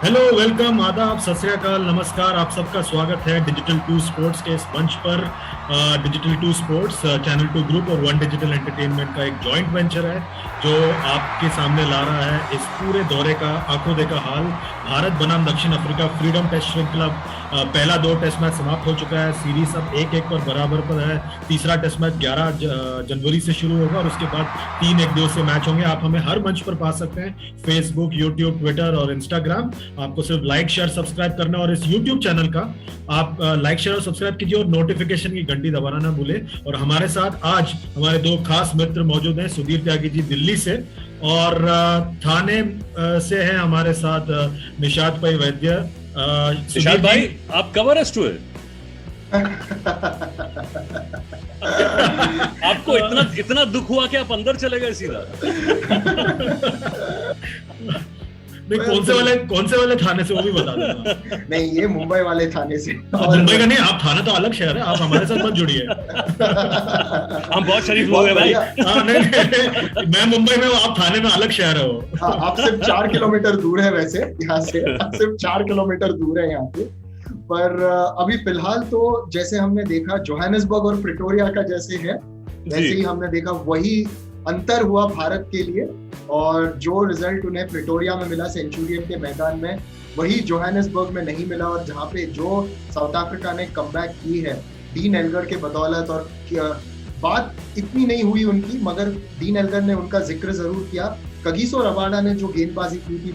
Hello, welcome, आदाब, सत श्री अकाल, नमस्कार। आप सबका स्वागत है डिजिटल टू स्पोर्ट्स के इस मंच पर। Digital two sports channel two group और वन डिजिटल एंटरटेनमेंट का एक जॉइंट वेंचर है जो आपके सामने ला रहा है इस पूरे दौरे का आंखों देखा हाल। भारत बनाम दक्षिण अफ्रीका फ्रीडम टेस्ट श्रृंखला पहला 2 टेस्ट मैच समाप्त हो चुका है। सीरीज अब 1-1 पर बराबर पर है। तीसरा टेस्ट मैच 11 जनवरी से शुरू होगा और उसके बाद 3 एक दिवसीय मैच होंगे। आप हमें हर मंच पर पा सकते हैं, फेसबुक, यूट्यूब, ट्विटर और इंस्टाग्राम। आपको सिर्फ लाइक शेयर सब्सक्राइब करना और इस यूट्यूब चैनल का आप लाइक शेयर और सब्सक्राइब कीजिए और नोटिफिकेशन की घंटी दबाना ना भूले। और हमारे साथ आज हमारे 2 खास मित्र मौजूद हैं। सुधीर त्यागी जी दिल्ली से और थाने से हैं हमारे साथ निशात भाई वैद्य। निशात भाई, आप कब अरेस्ट हुए? आपको इतना दुख हुआ कि आप अंदर चले गए सीधा? नहीं, कौन से वाले थाने से वो भी बता देना। नहीं, ये मुंबई वाले थाने से। मुंबई का नहीं, आप थाना तो अलग शहर है, आप हमारे साथ मत जुड़िए। हम बहुत शरीफ लोग हैं भाई। नहीं, मैं मुंबई में हूँ, आप थाने में अलग शहर है वो। आप सिर्फ 4 किलोमीटर दूर है वैसे यहाँ से, सिर्फ 4 किलोमीटर दूर है यहाँ पे। पर अभी फिलहाल तो जैसे हमने देखा जोहानिसबर्ग और प्रिटोरिया का जैसे है वैसे ही हमने देखा वही अंतर हुआ भारत के लिए। और जो रिजल्ट उन्हें प्रिटोरिया में मिला सेंचुरियन के मैदान में, वही जोहानिसबर्ग में नहीं मिला। और जहाँ पे जो साउथ अफ्रीका ने कमबैक की है डीन एल्गर के बदौलत, और बात इतनी नहीं हुई उनकी, मगर डीन एल्गर ने उनका जिक्र जरूर किया। कगिसो रबाडा ने जो गेंदबाजी की थी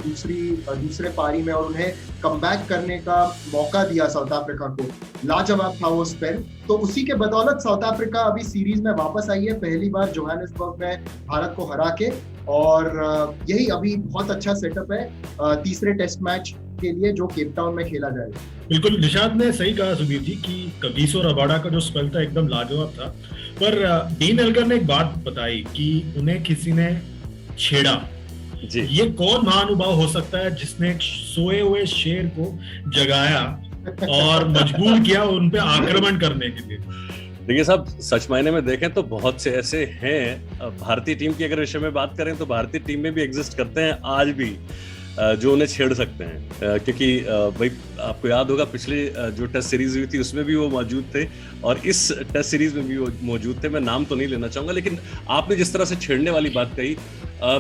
दूसरे पारी में और उन्हें कमबैक करने का मौका दिया साउथ अफ्रीका को, लाजवाब था वो स्पेल। तो उसी के बदौलत साउथ अफ्रीका अभी सीरीज में वापस आई है, पहली बार जोहानिसबर्ग में भारत को हरा के। और यही अभी बहुत अच्छा सेटअप है तीसरे टेस्ट मैच के लिए जो केप टाउन में खेला जाएगा। बिल्कुल, निशात ने सही कहा सुधीर जी कि कगिसो रबाडा का जो स्पेल था एकदम लाजवाब था। पर डीन एल्गर ने एक बात बताई कि उन्हें किसी ने छेड़ा जी। ये कौन महानुभाव हो सकता है जिसने सोए हुए शेर को जगाया और मजबूर किया उन पे आक्रमण करने के लिए? देखिए साहब, सच मायने में देखें तो बहुत से ऐसे हैं। भारतीय टीम की अगर विषय में बात करें तो भारतीय टीम में भी एग्जिस्ट करते हैं आज भी जो उन्हें छेड़ सकते हैं। क्योंकि भाई आपको याद होगा पिछले जो टेस्ट सीरीज हुई थी उसमें भी वो मौजूद थे और इस टेस्ट सीरीज में भी वो मौजूद थे। मैं नाम तो नहीं लेना चाहूंगा, लेकिन आपने जिस तरह से छेड़ने वाली बात कही,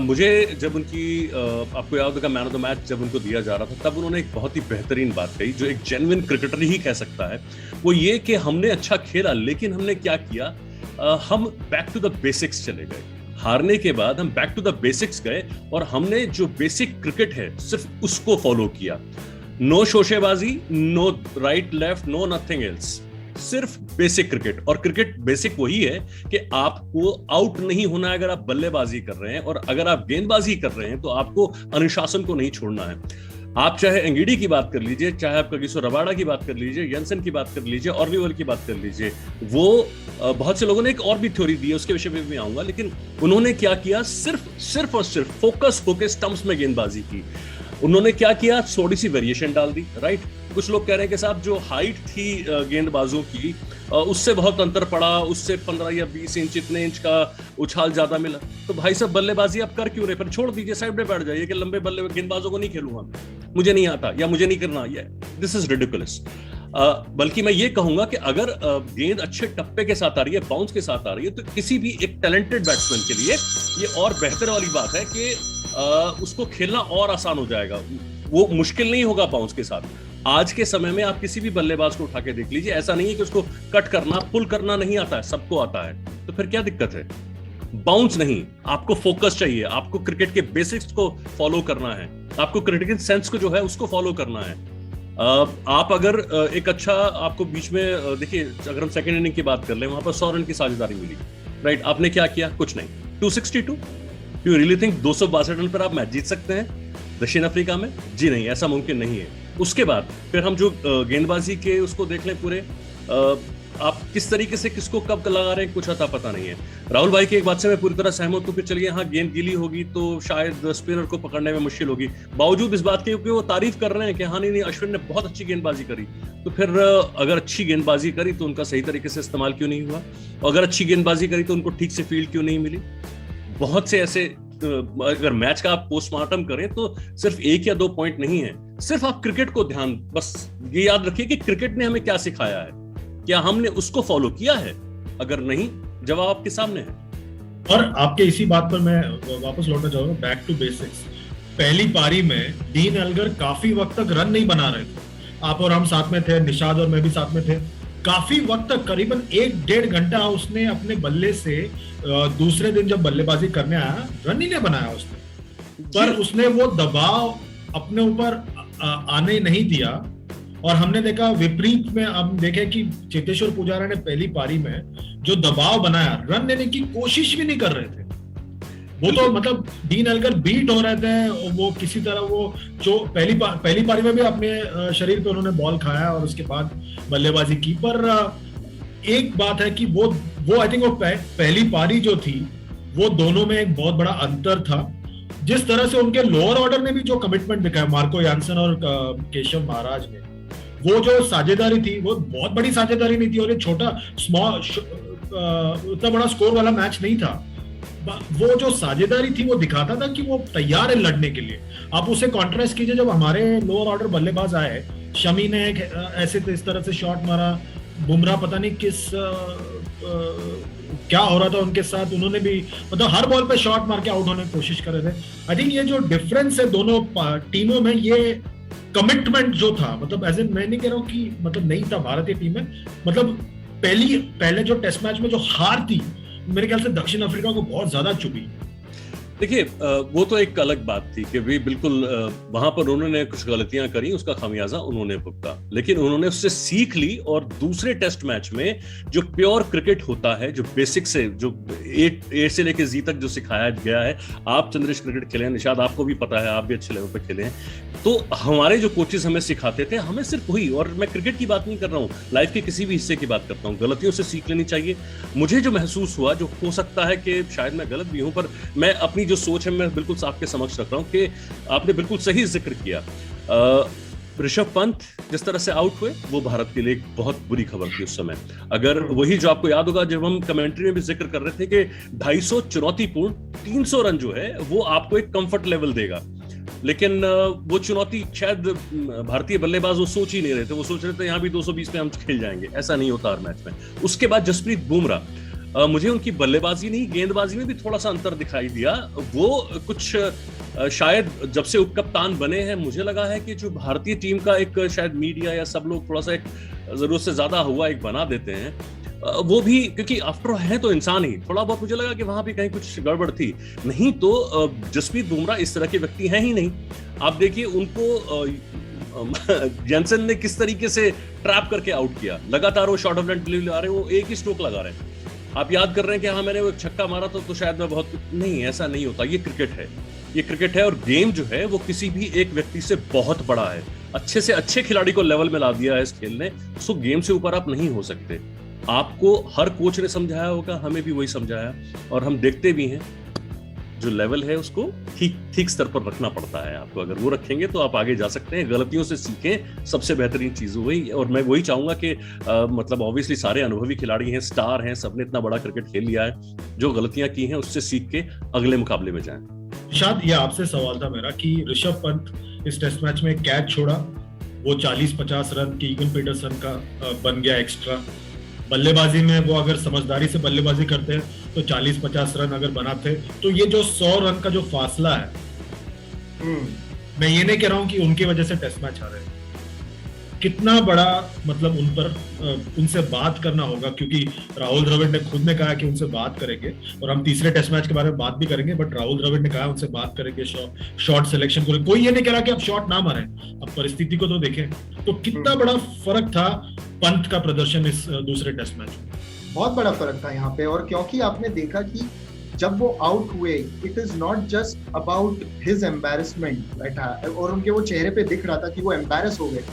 मुझे जब उनकी आपको याद होगा मैन ऑफ द मैच जब उनको दिया जा रहा था, तब उन्होंने एक बहुत ही बेहतरीन बात कही जो एक जेन्युइन क्रिकेटर ही कह सकता है। वो ये कि हमने अच्छा खेला, लेकिन हमने क्या किया, हम बैक टू द बेसिक्स चले गए। हारने के बाद हम बैक टू द बेसिक्स गए और हमने जो बेसिक क्रिकेट है सिर्फ उसको फॉलो किया। नो शोशेबाजी, no right left, no nothing else, सिर्फ बेसिक क्रिकेट। और क्रिकेट बेसिक वही है कि आपको आउट नहीं होना है अगर आप बल्लेबाजी कर रहे हैं, और अगर आप गेंदबाजी कर रहे हैं तो आपको अनुशासन को नहीं छोड़ना है। आप चाहे अंगिडी की बात कर लीजिए, चाहे आप कगिसो रबाडा की बात कर लीजिए, यंसन की बात कर लीजिए, ऑर्लिवर की बात कर लीजिए, वो बहुत से लोगों ने एक और भी थ्योरी दी है, उसके विषय में भी आऊंगा। लेकिन उन्होंने क्या किया, सिर्फ और सिर्फ फोकस होकर स्टंप्स में गेंदबाजी की। उन्होंने क्या किया, थोड़ी सी वेरिएशन डाल दी, राइट। कुछ लोग कह रहे हैं कि साहब जो हाइट थी गेंदबाजों की उससे बहुत अंतर पड़ा, उससे 15 या 20 इंच इतने इंच का उछाल ज्यादा मिला। तो भाई साहब बल्लेबाजी आप कर क्यों रहे, फिर छोड़ दीजिए, साइड में बैठ जाइए कि लंबे बल्ले गेंदबाजों को नहीं खेलूंगा, मुझे नहीं आता या मुझे नहीं करना, ये दिस इज रिडिकुलस। बल्कि मैं ये कहूंगा कि अगर गेंद अच्छे टप्पे के साथ आ रही है, बाउंस के साथ आ रही है, तो किसी भी एक टैलेंटेड बैट्समैन के लिए ये और बेहतर वाली बात है कि उसको खेलना और आसान हो जाएगा, वो मुश्किल नहीं होगा बाउंस के साथ। आज के समय में आप किसी भी बल्लेबाज को उठा के देख लीजिए, ऐसा नहीं है कि उसको कट करना, पुल करना नहीं आता है, सबको आता है। तो फिर क्या दिक्कत है? बाउंस नहीं, आपको फोकस चाहिए, आपको क्रिकेट के बेसिक्स को फॉलो करना है, आपको क्रिकेट सेंस को जो है उसको फॉलो करना है। आप अगर एक अच्छा, आपको बीच में देखिए, अगर हम सेकंड इनिंग की बात कर ले, वहां पर 100 रन की साझेदारी मिली, राइट। आपने क्या किया? कुछ नहीं। 262, यू रियली थिंक 262 रन पर आप मैच जीत सकते हैं दक्षिण अफ्रीका में? जी नहीं, ऐसा मुमकिन नहीं है। उसके बाद फिर हम जो गेंदबाजी के उसको देख लें पूरे, आप किस तरीके से किसको कब लगा रहे हैं कुछ अता पता नहीं है। राहुल भाई की एक बात से मैं पूरी तरह सहमत हूं कि चलिए हाँ गेंद गीली होगी तो शायद स्पिनर को पकड़ने में मुश्किल होगी, बावजूद इस बात के कि वो तारीफ कर रहे हैं कि हाँ नहीं अश्विन ने बहुत अच्छी गेंदबाजी करी। तो फिर अगर अच्छी गेंदबाजी करी तो उनका सही तरीके से इस्तेमाल क्यों नहीं हुआ? अगर अच्छी गेंदबाजी करी तो उनको ठीक से फील्ड क्यों नहीं मिली? बहुत से ऐसे, अगर मैच का आप पोस्टमार्टम करें तो सिर्फ 1 या 2 पॉइंट नहीं है, सिर्फ आप क्रिकेट को ध्यान, बस ये याद रखिए कि क्रिकेट ने हमें क्या सिखाया है, क्या हमने उसको फॉलो किया है? अगर नहीं, जवाब आपके सामने है। और आपके इसी बात पर मैं वापस लौटना चाहूंगा, बैक टू बेसिक्स। पहली पारी में डीन एल्गर काफी वक्त तक रन नहीं बना रहे थे। आप और हम साथ में थे, निशाद और मैं भी साथ में थे। काफी वक्त तक, करीबन 1-1.5 घंटा उसने अपने बल्ले से दूसरे दिन जब बल्लेबाजी करने आया, रन ही नहीं बनाया उसने। पर उसने वो दबाव अपने ऊपर आने नहीं दिया। और हमने देखा विपरीत में, हम देखे कि चेतेश्वर पुजारा ने पहली पारी में जो दबाव बनाया, रन लेने की कोशिश भी नहीं कर रहे थे। वो तो मतलब डीन एल्गर बीट हो रहे थे, वो किसी तरह वो जो पहली पारी में भी अपने शरीर पे उन्होंने बॉल खाया और उसके बाद बल्लेबाजी की। पर एक बात है कि वो आई थिंक वो पहली पारी जो थी, वो दोनों में एक बहुत बड़ा अंतर था। जिस तरह से उनके लोअर ऑर्डर ने भी जो कमिटमेंट दिखाया, मार्को यानसन और केशव महाराज ने, वो जो साझेदारी थी, वो बहुत बड़ी साझेदारी नहीं थी और ये छोटा उतना बड़ा स्कोर वाला मैच नहीं था। वो जो साझेदारी थी वो दिखाता था कि वो तैयार है लड़ने के लिए। आप उसे कॉन्ट्रास्ट कीजिए, जब हमारे लोअर ऑर्डर बल्लेबाज आए, शमी ने एक ऐसे इस तरह से शॉट मारा, बुमराह पता नहीं क्या हो रहा था उनके साथ, उन्होंने भी मतलब हर बॉल पे शॉट मार के आउट होने की कोशिश कर रहे थे। आई थिंक ये जो डिफरेंस है दोनों टीमों में, ये कमिटमेंट जो था, मतलब एज मैं नहीं कह रहा हूँ कि मतलब नहीं था भारतीय टीम में, मतलब पहले जो टेस्ट मैच में जो हार थी, मेरे ख्याल से दक्षिण अफ्रीका को बहुत ज्यादा चुभी। देखिए, वो तो एक अलग बात थी कि भी बिल्कुल वहां पर उन्होंने कुछ गलतियां करी, उसका खामियाजा उन्होंने भुगता, लेकिन उन्होंने उससे सीख ली। और दूसरे टेस्ट मैच में जो प्योर क्रिकेट होता है, जो बेसिक से, जो ए से लेके जी तक जो सिखाया गया है, आप चंद्रेश क्रिकेट खेले हैं, निशाद आपको भी पता है, आप भी अच्छे लेवल पे खेले हैं, तो हमारे जो कोचेस हमें सिखाते थे, हमें सिर्फ वही, और मैं क्रिकेट की बात नहीं कर रहा हूँ, लाइफ के किसी भी हिस्से की बात करता हूँ, गलतियों से सीख लेनी चाहिए। मुझे जो महसूस हुआ, जो हो सकता है कि शायद मैं गलत भी हूं, पर मैं अपनी जो सोच है मैं बिल्कुल आपके समक्ष रख रहा हूं कि आपने बिल्कुल सही जिक्र किया। ऋषभ पंत जिस तरह से आउट हुए, वो भारत के लिए एक बहुत बुरी खबर थी उस समय। अगर वही जो आपको याद होगा, जब हम कमेंट्री में भी जिक्र कर रहे थे कि 250 चुनौतीपूर्ण 300 रन जो है वो आपको एक कंफर्ट लेवल देगा, लेकिन वो चुनौती शायद भारतीय बल्लेबाज वो सोच ही नहीं रहे थे। वो सोच रहे थे यहाँ भी 220 पे हम खेल जाएंगे, ऐसा नहीं होता हर मैच में। उसके बाद जसप्रीत बुमराह, मुझे उनकी बल्लेबाजी नहीं, गेंदबाजी में भी थोड़ा सा अंतर दिखाई दिया। वो कुछ शायद जब से उपकप्तान बने हैं, मुझे लगा है कि जो भारतीय टीम का एक शायद मीडिया या सब लोग थोड़ा सा एक जरूरत से ज्यादा हुआ एक बना देते हैं, वो भी क्योंकि आफ्टर है तो इंसान ही, थोड़ा बहुत मुझे लगा कि वहां भी कहीं कुछ गड़बड़ थी। नहीं तो जसप्रीत बुमराह इस तरह के व्यक्ति हैं ही नहीं। आप देखिए उनको जैनसन ने किस तरीके से ट्रैप करके आउट किया, लगातार वो शॉर्ट ऑफ डिलीवरी ला रहे हैं, वो एक ही स्ट्रोक लगा रहे हैं। आप याद कर रहे हैं कि हाँ मैंने वो छक्का मारा तो शायद मैं बहुत, नहीं, ऐसा नहीं होता। ये क्रिकेट है, ये क्रिकेट है, और गेम जो है वो किसी भी एक व्यक्ति से बहुत बड़ा है। अच्छे से अच्छे खिलाड़ी को लेवल में ला दिया है इस खेल ने, सो गेम से ऊपर आप नहीं हो सकते। आपको हर कोच ने समझाया होगा, हमें भी वही समझाया, और हम देखते भी हैं जो लेवल है उसको ठीक स्तर पर रखना पड़ता है आपको। अगर वो रखेंगे तो आप आगे जा सकते हैं। गलतियों से सीखें, सबसे बेहतरीन चीज वही। और मैं वही चाहूंगा कि मतलब ऑब्वियसली सारे अनुभवी खिलाड़ी हैं, स्टार हैं, सबने इतना बड़ा क्रिकेट खेल लिया है, जो गलतियां की हैं उससे सीख के अगले मुकाबले में जाएं। शायद ये आपसे सवाल था मेरा कि ऋषभ पंत इस टेस्ट मैच में कैच छोड़ा, वो 40-50 रन की ईगन पीटरसन का बन गया एक्स्ट्रा। बल्लेबाजी में वो अगर समझदारी से बल्लेबाजी करते हैं तो 40-50 रन अगर बनाते, तो ये जो 100 रन का जो फासला है, मैं ये नहीं कह रहा हूं कि उनकी वजह से टेस्ट मैच हारे, कितना बड़ा मतलब उन पर उनसे बात करना होगा, क्योंकि राहुल द्रविड़ ने खुद ने कहा कि उनसे बात करेंगे, और हम तीसरे टेस्ट मैच के बारे में बात भी करेंगे, बट राहुल द्रविड़ ने कहा उनसे बात करेंगे शॉट सिलेक्शन को। कोई ये नहीं कह रहा कि आप शॉट ना मारें, अब परिस्थिति को तो देखें। तो कितना बड़ा फर्क था पंत का प्रदर्शन इस दूसरे टेस्ट मैच में, बहुत बड़ा फर्क था यहाँ पे। और क्योंकि आपने देखा कि जब वो आउट हुए, it is not just about his embarrassment, और उनके वो चेहरे पे दिख रहा था कि वो एम्बैरेस हो गए,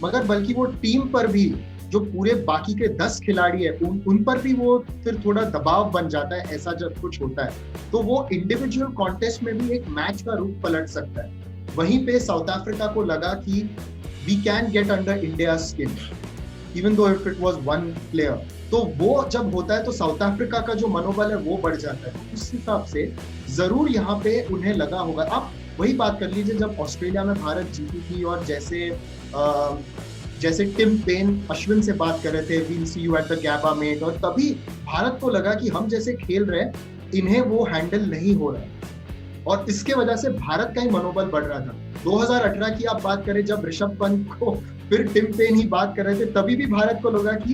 मगर बल्कि वो टीम पर भी, जो पूरे बाकी के 10 खिलाड़ी है, उन पर भी वो फिर थोड़ा दबाव बन जाता है। ऐसा जब कुछ होता है तो वो इंडिविजुअल कॉन्टेस्ट में भी एक मैच का रूप पलट सकता है। वहीं पे साउथ अफ्रीका को लगा कि we can get under India skin even though if it was one player. तो वो जब होता है तो साउथ अफ्रीका का जो मनोबल है वो बढ़ जाता है। उस हिसाब से जरूर यहाँ पे उन्हें लगा होगा। आप वही बात कर लीजिए, जब ऑस्ट्रेलिया में भारत जीती थी और जैसे टिम पेन अश्विन से बात कर रहे थे, we'll see you at the Gabba mate, और तभी भारत को लगा कि हम जैसे खेल रहे हैं इन्हें वो हैंडल नहीं हो रहा है, और इसके वजह से भारत का ही मनोबल बढ़ रहा था। 2018 की आप बात करें, जब ऋषभ पंत को फिर टिम पेन ही बात कर रहे थे, तभी भी भारत को लगा कि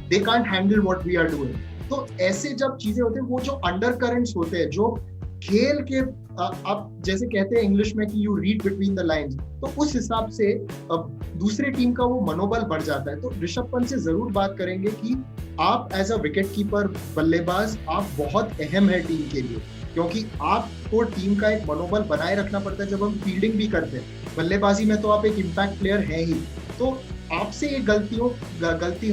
they can't handle what we are doing. तो ऐसे जब चीजें होती है, वो जो अंडर करंट्स होते हैं, जो खेल के आप जैसे कहते हैं इंग्लिश में कि you read between the lines, तो उस हिसाब से दूसरे टीम का वो मनोबल बढ़ जाता है। तो ऋषभ पंत से जरूर बात करेंगे कि आप एज अ विकेट कीपर, बल्लेबाज, आप बहुत अहम है टीम के लिए, क्योंकि आपको टीम का एक मनोबल बनाए रखना पड़ता है जब हम फील्डिंग भी करते हैं। बल्लेबाजी में तो आप एक इम्पैक्ट प्लेयर हैं ही, तो आपसे ये गलती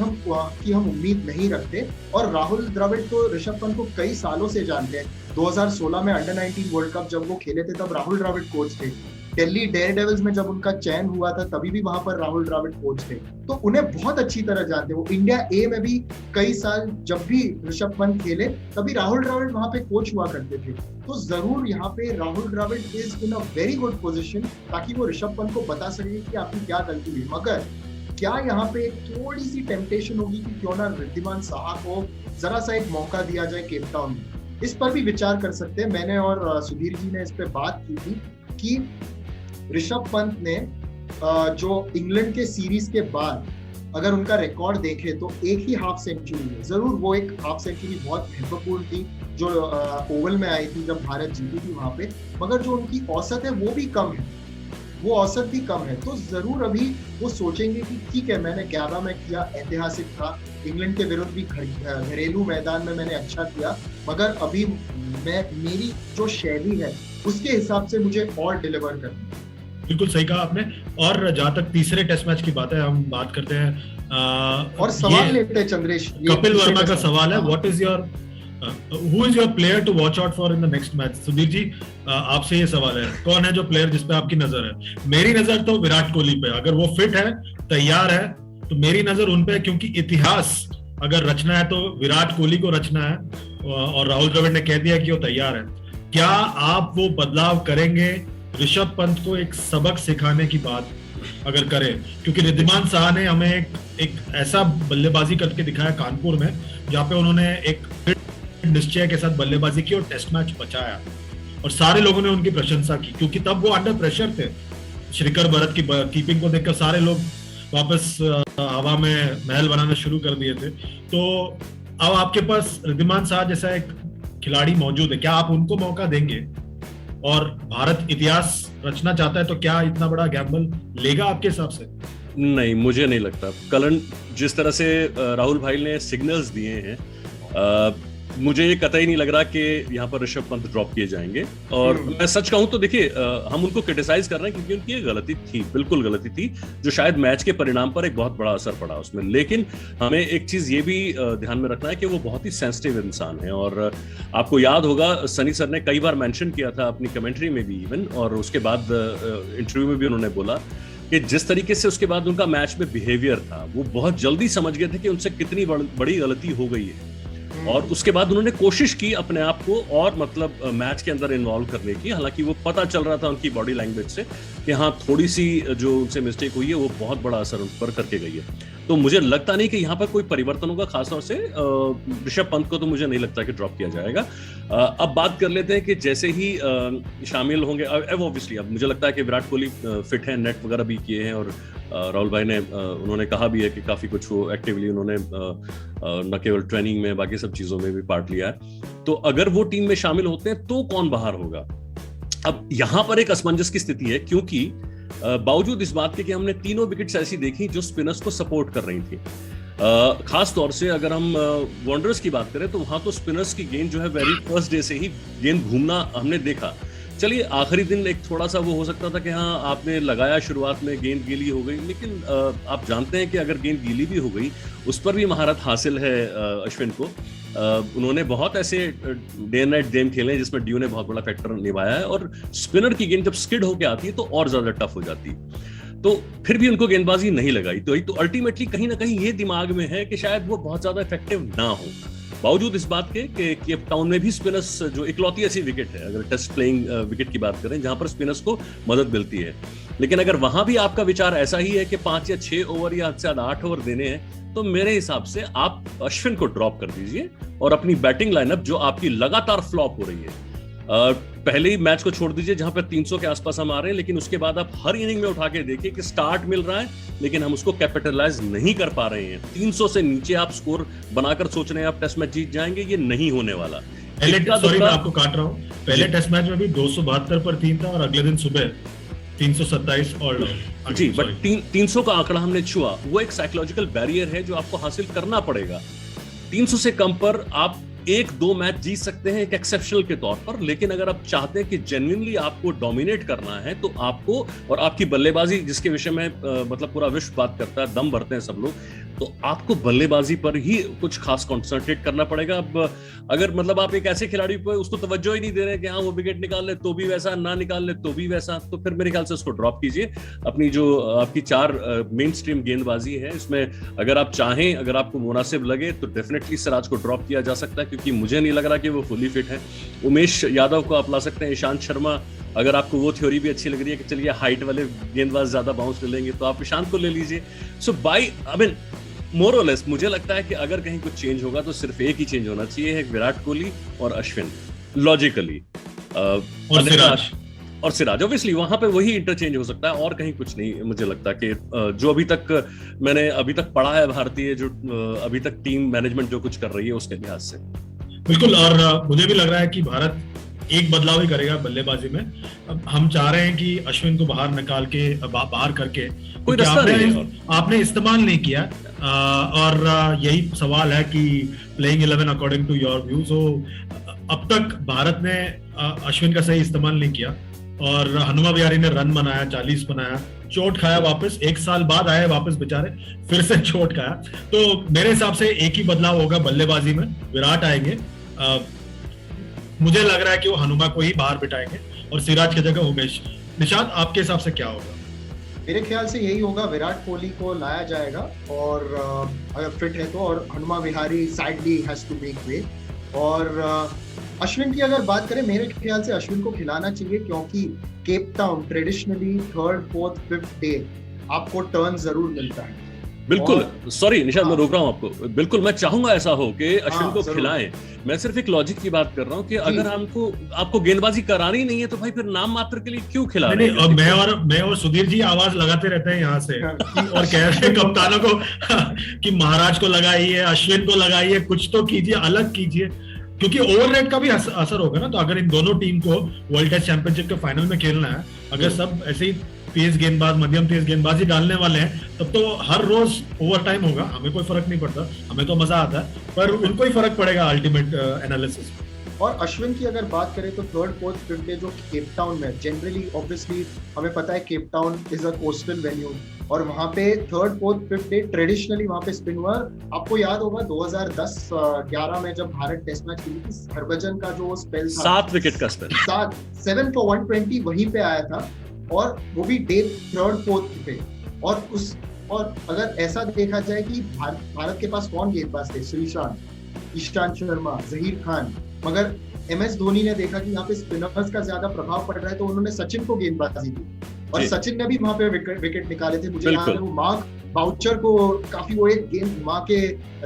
हम उम्मीद नहीं रखते। और राहुल द्रविड़ तो ऋषभ पंत को कई सालों से जानते हैं। 2016 में अंडर 19 वर्ल्ड कप जब वो खेले थे, तब राहुल द्रविड़ कोच थे। दिल्ली डेयरडेविल्स में जब उनका चयन हुआ था, तभी भी वहां पर राहुल द्रविड़ कोच थे, तो उन्हें बहुत अच्छी तरह जानते हैं। वो इंडिया ए में भी कई साल जब भी ऋषभ पंत खेले, तभी राहुल द्रविड़ वहां पे कोच हुआ करते थे। तो जरूर यहाँ पे Rahul Dravid is in a very good position, ताकि वो ऋषभ पंत को बता सके कि आपकी क्या गलती हुई। मगर क्या यहाँ पे थोड़ी सी टेम्पटेशन होगी कि क्यों ना रिद्धिमान साहा को जरा सा एक मौका दिया जाए केप टाउन में? इस पर भी विचार कर सकते हैं। मैंने और सुधीर जी ने इस पे बात की थी कि ऋषभ पंत ने जो इंग्लैंड के सीरीज के बाद अगर उनका रिकॉर्ड देखे तो एक ही हाफ सेंचुरी है। जरूर वो एक हाफ सेंचुरी बहुत महत्वपूर्ण थी जो ओवल में आई थी जब भारत जीती थी वहां पे, मगर जो उनकी औसत है वो भी कम है, वो औसत भी कम है। तो जरूर अभी वो सोचेंगे कि ठीक है, मैंने गैबा में किया, ऐतिहासिक था, इंग्लैंड के विरुद्ध भी घरेलू मैदान में मैंने अच्छा किया, मगर अभी मेरी जो शैली है उसके हिसाब से मुझे और डिलीवर करना है। बिल्कुल सही कहा आपने। और जहां तक तीसरे टेस्ट मैच की बात है, हम बात करते हैं और सवाल लेते हैं चंद्रेश। कपिल वर्मा का सवाल है, what is your who is your player to watch out for in the next match? Sudhir ji, आपसे ये सवाल है, कौन है जो प्लेयर जिस पे आपकी नजर है? मेरी नजर तो विराट कोहली पे। अगर वो फिट है, तैयार है, तो मेरी नजर उन पे है, क्योंकि इतिहास अगर रचना है तो विराट कोहली को रचना है, और राहुल द्रविड़ ने कह दिया कि वो तैयार है। क्या आप वो बदलाव करेंगे ऋषभ पंत को एक सबक सिखाने की बात अगर करें? क्योंकि रिद्धिमान साहा ने हमें एक ऐसा बल्लेबाजी करके दिखाया कानपुर में, जहाँ पे उन्होंने एक निश्चय के साथ बल्लेबाजी की और टेस्ट मैच बचाया, और सारे लोगों ने उनकी प्रशंसा की, क्योंकि तब वो अंडर प्रेशर थे। श्रीकर भरत की कीपिंग को देखकर सारे लोग वापस हवा में महल बनाना शुरू कर दिए थे। तो अब आपके पास रिद्धिमान साहा जैसा एक खिलाड़ी मौजूद है, क्या आप उनको मौका देंगे? और भारत इतिहास रचना चाहता है, तो क्या इतना बड़ा गैम्बल लेगा आपके हिसाब से? नहीं, मुझे नहीं लगता। कल जिस तरह से राहुल भाई ने सिग्नल्स दिए हैं, मुझे ये कतई नहीं लग रहा कि यहाँ पर ऋषभ पंत ड्रॉप किए जाएंगे। और मैं सच कहूं तो देखिए, हम उनको क्रिटिसाइज कर रहे हैं क्योंकि उनकी गलती थी, बिल्कुल गलती थी, जो शायद मैच के परिणाम पर एक बहुत बड़ा असर पड़ा उसमें। लेकिन हमें एक चीज ये भी ध्यान में रखना है कि वो बहुत ही सेंसिटिव इंसान है। और आपको याद होगा, सनी सर ने कई बार मेंशन किया था अपनी कमेंट्री में भी इवन, और उसके बाद इंटरव्यू में भी उन्होंने बोला कि जिस तरीके से उसके बाद उनका मैच में बिहेवियर था, वो बहुत जल्दी समझ गए थे कि उनसे कितनी बड़ी गलती हो गई है, और उसके बाद उन्होंने कोशिश की अपने आप को और मतलब मैच के अंदर इन्वॉल्व करने की। हालांकि वो पता चल रहा था उनकी बॉडी लैंग्वेज से कि हाँ, थोड़ी सी जो उनसे मिस्टेक हुई है वो बहुत बड़ा असर उन पर करके गई है। तो मुझे लगता नहीं कि यहाँ पर कोई परिवर्तन होगा, खासतौर से ऋषभ पंत को तो मुझे नहीं लगता कि ड्रॉप किया जाएगा। अब बात कर लेते हैं कि जैसे ही शामिल होंगे, ऑब्वियसली अब मुझे लगता है कि विराट कोहली फिट है, नेट वगैरह भी किए हैं, और राहुल भाई ने उन्होंने कहा भी है कि काफी कुछ वो एक्टिवली उन्होंने न केवल ट्रेनिंग में, बाकी सब चीजों में भी पार्ट लिया है। तो अगर वो टीम में शामिल होते हैं तो कौन बाहर होगा? अब यहां पर एक असमंजस की स्थिति है, क्योंकि बावजूद इस बात के कि हमने तीनों विकेट्स ऐसी देखी जो स्पिनर्स को सपोर्ट कर रही थी। खास तौर से अगर हम वॉन्डरर्स की बात करें तो वहां तो स्पिनर्स की गेंद जो है वेरी फर्स्ट डे से ही गेंद घूमना हमने देखा। चलिए, आखिरी दिन एक थोड़ा सा वो हो सकता था कि हाँ, आपने लगाया, शुरुआत में गेंद गीली हो गई, लेकिन आप जानते हैं कि अगर गेंद गीली भी हो गई, उस पर भी महारत हासिल है अश्विन को। उन्होंने बहुत ऐसे डे नाइट गेम खेले जिसमें ड्यू ने बहुत बड़ा फैक्टर निभाया है, और स्पिनर की गेंद जब स्किड होके आती है तो और ज्यादा टफ हो जाती है। तो फिर भी उनको गेंदबाजी नहीं लगाई, तो अल्टीमेटली कहीं ना कहीं ये दिमाग में है कि शायद वो बहुत ज्यादा इफेक्टिव ना हो। बावजूद इस बात के कि केप टाउन में भी स्पिनर्स जो इकलौती ऐसी विकेट है, अगर टेस्ट प्लेइंग विकेट की बात करें, जहां पर स्पिनर्स को मदद मिलती है। लेकिन अगर वहां भी आपका विचार ऐसा ही है कि 5 या 6 ओवर या हद से ज्यादा 8 ओवर देने हैं, तो मेरे हिसाब से आप अश्विन को ड्रॉप कर दीजिए और अपनी बैटिंग लाइनअप जो आपकी लगातार फ्लॉप हो रही है, पहले ही मैच को छोड़ दीजिए जहां पर 300 के आसपास हम आ रहे हैं, लेकिन उसके बाद आप हर इनिंग में उठा के देखिए कि स्टार्ट मिल रहा है लेकिन हम उसको कैपिटलाइज नहीं कर पा रहे हैं। 300 से नीचे आप स्कोर बनाकर सोच रहे हैं आप टेस्ट मैच जीत जाएंगे, ये नहीं होने वाला। सॉरी मैं आपको काट रहा हूँ, पहले टेस्ट मैच में भी 272 पर 3 था और अगले दिन सुबह 327 और जी, बट 300 का आंकड़ा हमने छुआ, वो एक साइकोलॉजिकल बैरियर है जो आपको हासिल करना पड़ेगा। 300 से कम पर आप 1-2 मैच जीत सकते हैं एक एक्सेप्शनल के तौर पर, लेकिन अगर आप चाहते हैं कि जेन्युइनली आपको डोमिनेट करना है तो आपको, और आपकी बल्लेबाजी जिसके विषय में मतलब पूरा विश्व बात करता है, दम भरते हैं सब लोग, तो आपको बल्लेबाजी पर ही कुछ खास कॉन्सेंट्रेट करना पड़ेगा। अब अगर मतलब आप एक ऐसे खिलाड़ी पर उसको तवज्जो ही नहीं दे रहे कि हाँ वो विकेट निकाल ले तो भी वैसा, ना निकाल ले तो भी वैसा, तो फिर मेरे ख्याल से उसको ड्रॉप कीजिए। अपनी जो आपकी 4 मेन स्ट्रीम गेंदबाजी है, इसमें अगर आप चाहें, अगर आपको मुनासिब लगे तो डेफिनेटली सिराज को ड्रॉप किया जा सकता है, क्योंकि मुझे नहीं लग रहा कि वो फुली फिट है। उमेश यादव को आप ला सकते हैं, ईशांत शर्मा, अगर आपको वो थ्योरी भी अच्छी लग रही है कि चलिए हाइट वाले गेंदबाज ज्यादा बाउंस ले लेंगे तो आप ईशांत को ले लीजिए। सो बाय आई मीन मोर और लेस मुझे लगता है कि अगर कहीं कुछ चेंज होगा तो सिर्फ एक ही चेंज होना चाहिए, एक विराट कोहली और अश्विन लॉजिकली, और सिराज ऑब्वियसली वहां पे वही इंटरचेंज हो सकता है और कहीं कुछ नहीं। मुझे लगता है कि जो मैंने अभी तक पढ़ा है भारतीय जो अभी तक टीम मैनेजमेंट जो कुछ कर रही है उसके लिहाज से बिल्कुल। और मुझे भी लग रहा है कि भारत एक बदलाव ही करेगा बल्लेबाजी में। अब हम चाह रहे हैं कि अश्विन को बाहर निकाल के, बाहर करके, कोई रास्ता नहीं है, आपने इस्तेमाल नहीं किया, और यही सवाल है कि playing 11 according to your view. So अब तक भारत ने अश्विन का सही इस्तेमाल नहीं किया और हनुमा विहारी ने रन बनाया, 40 बनाया, चोट खाया, वापस 1 साल बाद आए वापस बेचारे, फिर से चोट खाया। तो मेरे हिसाब से एक ही बदलाव होगा बल्लेबाजी में, विराट आएंगे। मुझे लग रहा है कि वो हनुमा को ही बाहर बिठाएंगे और सिराज की जगह उमेश। निशांत, आपके हिसाब से क्या होगा? मेरे ख्याल से यही होगा, विराट कोहली को लाया जाएगा और अगर फिट है तो, और Hanuma Vihari sadly has to make way. और अश्विन की अगर बात करें, मेरे ख्याल से अश्विन को खिलाना चाहिए, क्योंकि Cape Town traditionally 3rd, 4th, 5th day आपको टर्न जरूर मिलता है। बिल्कुल, सॉरी निशांत मैं रोक रहा हूँ आपको, बिल्कुल मैं चाहूंगा ऐसा हो कि अश्विन को खिलाएं। मैं सिर्फ एक लॉजिक की बात कर रहा हूँ कि अगर आपको गेंदबाजी करानी नहीं है तो भाई फिर नाम मात्र के लिए क्यों खिला रहे हैं? मैं और सुधीर जी आवाज लगाते रहते हैं यहाँ से और कह रहे हैं कप्तानों को कि महाराज को लगाइए, अश्विन को लगाइए, कुछ तो कीजिए, अलग कीजिए, क्योंकि ओवररेट का भी असर होगा ना। तो अगर इन दोनों टीम को वर्ल्ड टेस्ट चैंपियनशिप के फाइनल में खेलना है, अगर सब ऐसे ही तेज गेंदबाज, मध्यम तेज गेंदबाजी डालने वाले हैं, तब तो हर रोज ओवर टाइम होगा, हमें कोई फर्क नहीं पड़ता, हमें तो मजा आता है, पर उनको ही फर्क पड़ेगा अल्टीमेट एनालिसिस। और अश्विन की अगर बात करें तो 3rd, 4th, 5th डे जो केप टाउन में जनरली, ऑब्वियसली हमें पता है Cape Town is a coastal venue, और वहां पे 3rd, 4th, 5th day traditionally वहां पे स्पिन हुआ। आपको याद होगा 2010-11 में जब भारत टेस्ट मैच खेली थी, हरभजन का जो स्पेल था, 7 विकेट का स्पेल, 7 for 120 वहीं पे आया था, और वो भी डे 3rd, 4th पे। और अगर ऐसा देखा जाए कि भारत के पास कौन गेंदबाज थे, श्रीशांत, ईशांत शर्मा, जहीर खान, मगर MS धोनी ने देखा कि यहाँ पे स्पिनर्स का ज्यादा प्रभाव पड़ रहा है, तो उन्होंने सचिन को गेंदबाजी दी, और सचिन ने भी वहां पे विकेट निकाले थे। मुझे याद है वो मार्क बाउचर को काफी, वो एक गेंद माँ के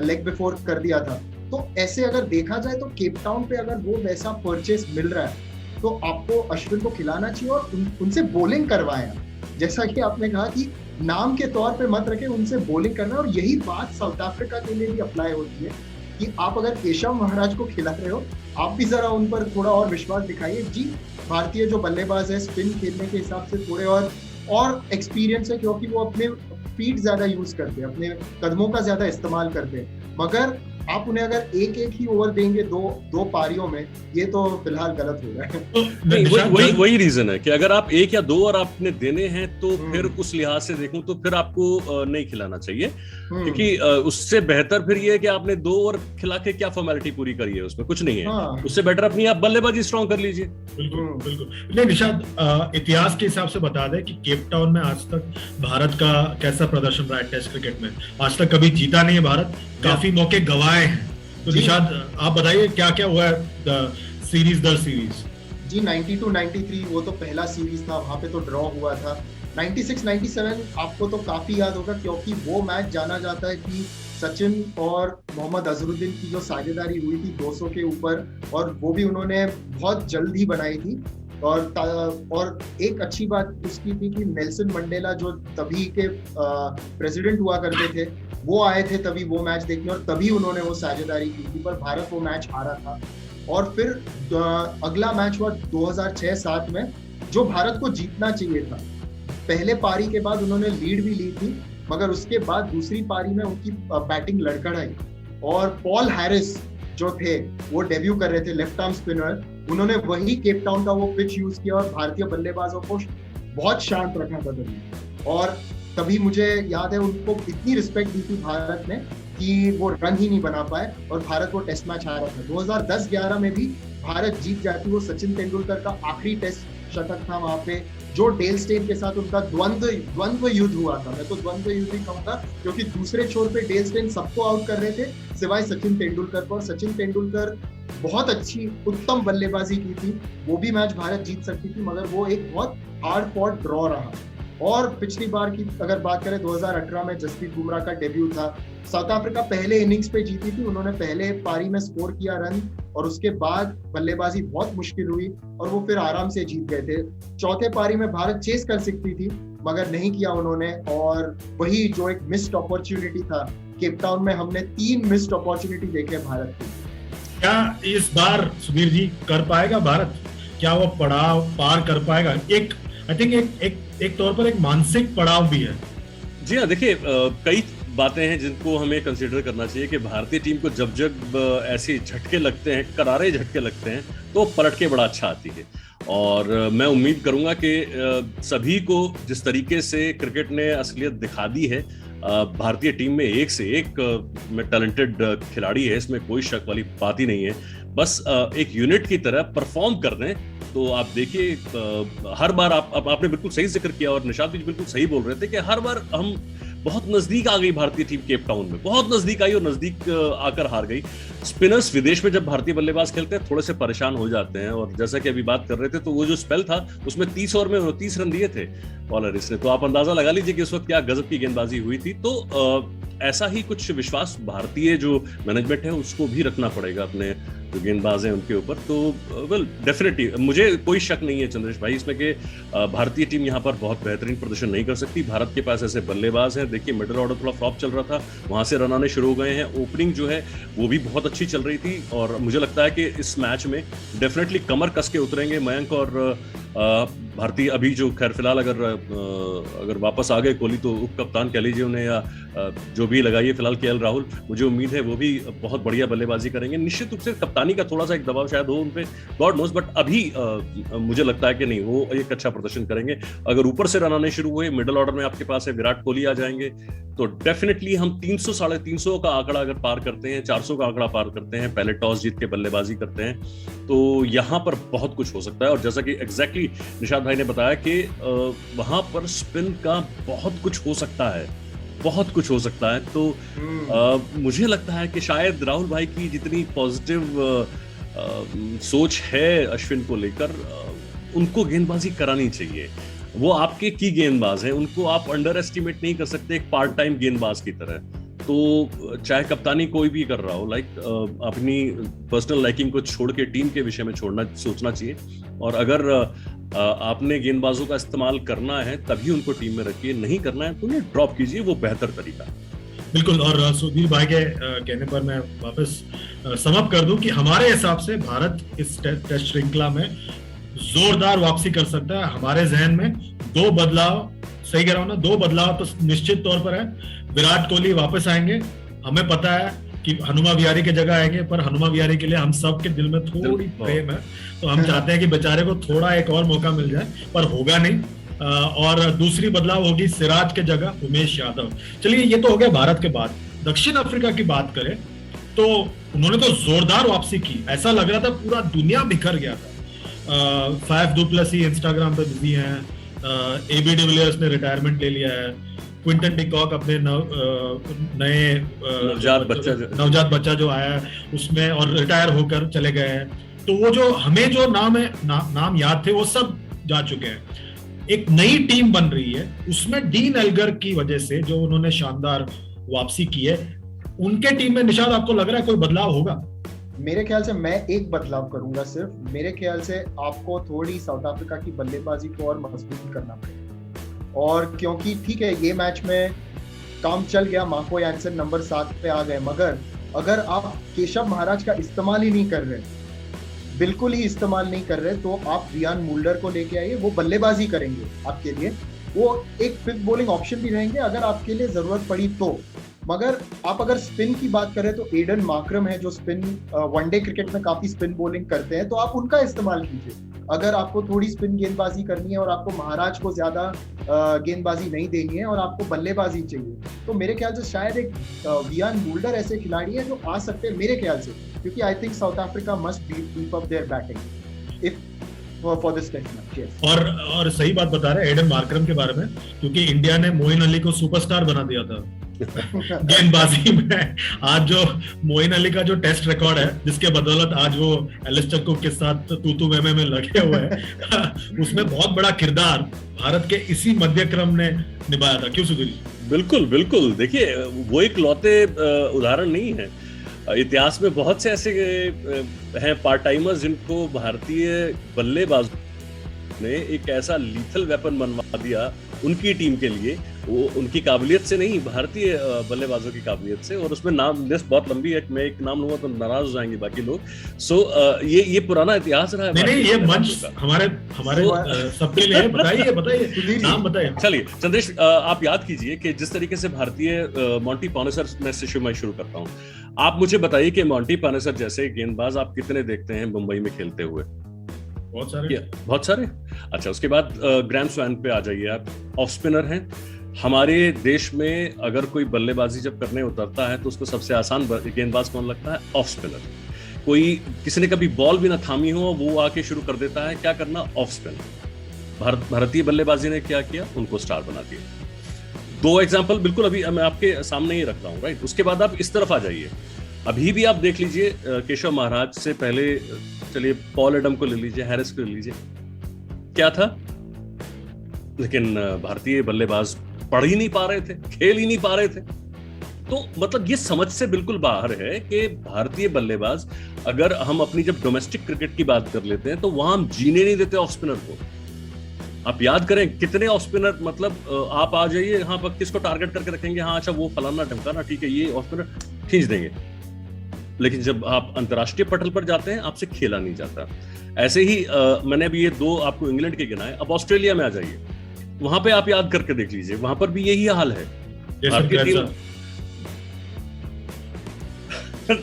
लेग बिफोर कर दिया था। तो ऐसे अगर देखा जाए तो केप टाउन पे अगर वो वैसा परचेस मिल रहा है तो आपको अश्विन को खिलाना चाहिए और उनसे बॉलिंग करवाएं। जैसा कि आपने कहा कि नाम के तौर पे मत रखें, उनसे बॉलिंग करना। और यही बात साउथ अफ्रीका के लिए भी अप्लाई होती है कि आप अगर केशव महाराज को खिला रहे हो, आप भी जरा उन पर थोड़ा और विश्वास दिखाइए। जी, भारतीय जो बल्लेबाज है स्पिन खेलने के हिसाब से थोड़े और एक्सपीरियंस है, क्योंकि वो अपने फीट ज्यादा यूज करते हैं, अपने कदमों का ज्यादा इस्तेमाल करते हैं, मगर आप उन्हें अगर एक ही ओवर देंगे दो पारियों में, ये तो फिलहाल गलत हो रहा है। वही रीजन है कि अगर आप 1 या 2 ओवर आपने देने हैं तो फिर उस लिहाज से देखूं तो फिर आपको नहीं खिलाना चाहिए, क्योंकि उससे बेहतर फिर ये है कि आपने 2 ओवर खिला के क्या फॉर्मेलिटी पूरी करी है, उसमें कुछ नहीं है। उससे बेटर अपनी आप बल्लेबाजी स्ट्रॉन्ग कर लीजिए। बिल्कुल। नहीं निशांत, इतिहास के हिसाब से बता दें कि केप टाउन में आज तक भारत का कैसा प्रदर्शन रहा है टेस्ट क्रिकेट में। आज तक कभी जीता नहीं है भारत, काफी मौके गवाए हैं। तो निशाद आप बताइए क्या क्या हुआ है सीरीज दर सीरीज। जी 92-93 वो तो पहला सीरीज था, वहां पे तो ड्रॉ हुआ था। 96-97 आपको तो काफी याद होगा, क्योंकि वो मैच जाना जाता है कि सचिन और मोहम्मद अजहरुद्दीन की जो साझेदारी हुई थी 200 के ऊपर, और वो भी उन्होंने बहुत जल्द ही बनाई थी। और एक अच्छी बात उसकी थी कि नेल्सन मंडेला जो तभी के प्रेसिडेंट हुआ करते थे, वो आए थे तभी वो मैच देखने, और तभी उन्होंने वो साझेदारी की थी, पर भारत वो मैच हारा था। और फिर अगला मैच हुआ 2006-07 में, जो भारत को जीतना चाहिए था। पहले पारी के बाद उन्होंने लीड भी ली थी, मगर उसके बाद दूसरी पारी में उनकी बैटिंग लड़खड़ आई, और पॉल हैरिस जो थे वो डेब्यू कर रहे थे, लेफ्ट आर्म स्पिनर। उन्होंने वही केप टाउन का वो पिच यूज किया और भारतीय बल्लेबाजों को बहुत शांत रखा था तभी। और तभी मुझे याद है उनको इतनी रिस्पेक्ट दी थी भारत ने कि वो रन ही नहीं बना पाए और भारत वो टेस्ट मैच हारा था। 2010-11 में भी भारत जीत जाती, वो सचिन तेंदुलकर का आखिरी टेस्ट शतक था वहां पे, जो डेल स्टेन के साथ उनका द्वंद्व युद्ध हुआ था। मैं तो द्वंद्व युद्ध ही कहूंगा, क्योंकि दूसरे छोर पे डेल स्टेन सबको आउट कर रहे थे सिवाय सचिन तेंदुलकर को, और सचिन तेंदुलकर बहुत अच्छी उत्तम बल्लेबाजी की थी। वो भी मैच भारत जीत सकती थी, मगर वो एक बहुत हार्ड फॉट ड्रॉ रहा। और पिछली बार की अगर बात करें 2018 में जसप्रीत बुमराह का डेब्यू था। साउथ अफ्रीका पहले इनिंग्स पे जीती थी, उन्होंने पहले पारी में स्कोर किया रन, और उसके बाद बल्लेबाजी बहुत मुश्किल हुई और वो फिर आराम से जीत गए थे। चौथे पारी में भारत चेस कर सकती थी, मगर नहीं किया उन्होंने, और वही जो एक मिस्ड अपॉर्चुनिटी था केप टाउन में, हमने 3 मिस्ड अपॉर्चुनिटी देखे भारत की। क्या इस बार सुधीर जी कर पाएगा भारत? क्या वो पड़ाव पार कर पाएगा? एक आई थिंक एक तौर पर एक मानसिक पड़ाव भी है। जी हाँ, देखिए कई बातें हैं जिनको हमें कंसीडर करना चाहिए कि भारतीय टीम को जब जब ऐसे झटके लगते हैं, करारे झटके लगते हैं, तो पलट के बड़ा अच्छा आती है। और मैं उम्मीद करूंगा कि सभी को जिस तरीके से क्रिकेट ने असलियत दिखा दी है, भारतीय टीम में एक से एक में टैलेंटेड खिलाड़ी है, इसमें कोई शक वाली बात ही नहीं है। बस एक यूनिट की तरह परफॉर्म कर रहे हैं। तो आप देखिए हर बार आपने बिल्कुल सही जिक्र किया, और निशाद भी बिल्कुल सही बोल रहे थे कि हर बार हम बहुत नजदीक आ गई भारतीय टीम केप टाउन में, बहुत नजदीक आई और नजदीक आकर हार गई। स्पिनर्स विदेश में जब भारतीय बल्लेबाज खेलते हैं थोड़े से परेशान हो जाते हैं, और जैसा कि अभी बात कर रहे थे तो वो जो स्पेल था उसमें 30 ओवर में 29 रन दिए थे पॉल हैरिस ने। तो आप अंदाजा लगा लीजिए कि उस वक्त क्या गजब की गेंदबाजी हुई थी। तो ऐसा ही कुछ विश्वास भारतीय जो मैनेजमेंट है उसको भी रखना पड़ेगा अपने जो गेंदबाज हैं उनके ऊपर। तो वेल डेफिनेटली मुझे कोई शक नहीं है चंद्रेश भाई इसमें कि भारतीय टीम यहाँ पर बहुत बेहतरीन प्रदर्शन नहीं कर सकती। भारत के पास ऐसे बल्लेबाज हैं, देखिए मिडिल ऑर्डर थोड़ा फ्लॉप चल रहा था, वहां से रन आने शुरू हो गए हैं, ओपनिंग जो है वो भी बहुत अच्छी चल रही थी, और मुझे लगता है कि इस मैच में डेफिनेटली कमर कस के उतरेंगे मयंक और भारतीय। अभी जो खैर फिलहाल अगर वापस आ गए कोहली तो उप कप्तान कह लीजिए उन्हें, या जो भी लगाइए फिलहाल केएल राहुल, मुझे उम्मीद है वो भी बहुत बढ़िया बल्लेबाजी करेंगे। निश्चित रूप से कप्तानी का थोड़ा सा एक दबाव शायद हो उन पे, गॉड नोस, बट अभी मुझे लगता है कि नहीं, वो एक अच्छा प्रदर्शन करेंगे। अगर ऊपर से रन आने शुरू हुए, मिडिल ऑर्डर में आपके पास है विराट कोहली आ जाएंगे, तो डेफिनेटली हम 300 साढ़े 300 का आंकड़ा अगर पार करते हैं, 400 का आंकड़ा पार करते हैं, पहले टॉस जीत के बल्लेबाजी करते हैं, तो यहाँ पर बहुत कुछ हो सकता है। और जैसा कि एग्जैक्टली निशाद भाई ने बताया कि वहां पर स्पिन का बहुत कुछ हो सकता है, बहुत कुछ हो सकता है। तो मुझे लगता है कि शायद राहुल भाई की जितनी पॉजिटिव सोच है अश्विन को लेकर, उनको गेंदबाजी करानी चाहिए। वो आपके की गेंदबाज हैं, उनको आप अंडर एस्टिमेट नहीं कर सकते एक पार्ट टाइम गेंदबाज की तरह। तो चाहे कप्तानी कोई भी कर रहा हो, अपनी पर्सनल लाइकिंग को छोड़ के टीम के विषय में सोचना चाहिए। और अगर आपने गेंदबाजों का इस्तेमाल करना है तभी उनको टीम में रखिए, नहीं करना है तो उन्हें ड्रॉप कीजिए, वो बेहतर तरीका है। बिल्कुल। और सुधीर भाई के कहने पर मैं वापस समअप कर दूं कि हमारे हिसाब से भारत इस टेस्ट श्रृंखला में जोरदार वापसी कर सकता है। हमारे जहन में 2 बदलाव, सही कह रहा हूं ना, 2 बदलाव तो निश्चित तौर पर है। विराट कोहली वापस आएंगे, हमें पता है कि हनुमा विहारी की जगह आएंगे, पर हनुमा विहारी के लिए हम सब के दिल में थोड़ी प्रेम है, तो हम चाहते हैं कि बेचारे को थोड़ा एक और मौका मिल जाए, पर होगा नहीं। और दूसरी बदलाव होगी सिराज के जगह उमेश यादव। चलिए, ये तो हो गया भारत के बाद। दक्षिण अफ्रीका की बात करें तो उन्होंने तो जोरदार वापसी की, ऐसा लग रहा था पूरा दुनिया बिखर गया था। फाफ डु प्लेसी इंस्टाग्राम पे बिजी हैं, एबी डिविलियर्स ने रिटायरमेंट ले लिया है, क्विंटन डिकॉक अपने नए नवजात बच्चा जो आया है उसमें, और रिटायर होकर चले गए हैं, तो वो जो हमें जो नाम याद थे वो सब जा चुके हैं। एक नई टीम बन रही है, उसमें डीन एल्गर की वजह से जो उन्होंने शानदार वापसी की है, उनके टीम में निशाद आपको लग रहा है कोई बदलाव होगा? मेरे ख्याल से मैं एक बदलाव करूंगा सिर्फ। मेरे ख्याल से आपको थोड़ी साउथ अफ्रीका की बल्लेबाजी को और मजबूत करना पड़ेगा, और क्योंकि ठीक है ये मैच में काम चल गया, मार्को यानसन नंबर 7 पे आ गए, मगर अगर आप केशव महाराज का इस्तेमाल ही नहीं कर रहे, बिल्कुल ही इस्तेमाल नहीं कर रहे, तो आप रियान मुल्डर को लेके आइए, वो बल्लेबाजी करेंगे आपके लिए, वो एक फिफ्थ बॉलिंग ऑप्शन भी रहेंगे अगर आपके लिए जरूरत पड़ी तो। मगर आप अगर स्पिन की बात करें तो एडन मार्करम है जो स्पिन वनडे क्रिकेट में काफी स्पिन बॉलिंग करते हैं, तो आप उनका इस्तेमाल कीजिए। अगर आपको थोड़ी स्पिन गेंदबाजी करनी है और आपको महाराज को ज्यादा गेंदबाजी नहीं देनी है और आपको बल्लेबाजी चाहिए, तो मेरे ख्याल से शायद एक रियान मुल्डर ऐसे खिलाड़ी है जो आ सकते हैं मेरे ख्याल से, क्योंकि I think South Africa must keep up their batting if for this test match. और सही बात बता रहे हैं एडन मार्करम के बारे में, क्योंकि इंडिया ने मोइन अली को सुपरस्टार बना दिया था गेंदबाजी में। आज जो मोइन अली का जो टेस्ट रिकॉर्ड है, जिसके बदौलत आज वो एलिस्टर कुक के साथ तू में लगे हुए हैं उसमें बहुत बड़ा किरदार भारत के इसी मध्यक्रम ने निभाया था। क्यों सुधीर? बिल्कुल बिल्कुल, देखिए वो एक लौते उदाहरण नहीं है, इतिहास में बहुत से ऐसे हैं पार्ट टाइमर्स जिनको भारतीय बल्लेबाज ने एक ऐसा लीथल वेपन बनवा दिया उनकी टीम के लिए, वो उनकी काबिलियत से नहीं, भारतीय बल्लेबाजों की काबिलियत से। और उसमें नाम लिस्ट बहुत लंबी है, मैं एक नाम लूंगा तो नाराज हो जाएंगे बाकी लोग। सो ये पुराना इतिहास रहा है। नहीं, ये मंच हमारे सबके लिए। बताइए नाम बताइए। चलिए चंद्रेश, आप याद कीजिए कि जिस तरीके से भारतीय मॉन्टी पानेसर में से मैं शुरू करता हूँ, आप मुझे बताइए कि मॉन्टी पानेसर जैसे गेंदबाज आप कितने देखते हैं मुंबई में खेलते हुए? बहुत सारे। अच्छा, उसके बाद ग्रैंड स्वैन पे आ जाइए आप, ऑफ स्पिनर हैं। हमारे देश में अगर कोई बल्लेबाजी जब करने उतरता है तो उसको सबसे आसान गेंदबाज कौन लगता है? Off spinner. कोई किसी ने कभी बॉल भी ना थामी हो, वो आके शुरू कर देता है क्या करना? Off spin. भारतीय बल्लेबाजी ने क्या किया? उनको स्टार बना दिया। 2 एग्जाम्पल बिल्कुल अभी मैं आपके सामने ही रख रहा हूँ, राइट? उसके बाद आप इस तरफ आ जाइए, अभी भी आप देख लीजिए केशव महाराज से पहले, चलिए पॉल एडम को ले लीजिए, हैरिस को ले लीजिए, क्या था? लेकिन भारतीय बल्लेबाज पढ़ ही नहीं पा रहे थे, खेल ही नहीं पा रहे थे। तो मतलब ये समझ से बिल्कुल बाहर है कि भारतीय बल्लेबाज, अगर हम अपनी जब डोमेस्टिक क्रिकेट की बात कर लेते हैं तो वहां हम जीने नहीं देते ऑफ स्पिनर को। आप याद करें कितने ऑफ स्पिनर, मतलब आप आ जाइए, हाँ किसको टारगेट करके रखेंगे, हाँ अच्छा वो फलाना ढमकाना, ठीक है ये ऑफ स्पिनर खींच देंगे। लेकिन जब आप अंतर्राष्ट्रीय पटल पर जाते हैं आपसे खेला नहीं जाता। ऐसे ही मैंने अभी ये 2 आपको इंग्लैंड के गिनाए, अब ऑस्ट्रेलिया में आ जाइए, वहां पे आप याद करके देख लीजिए, वहां पर भी यही हाल है। भारतीय टीम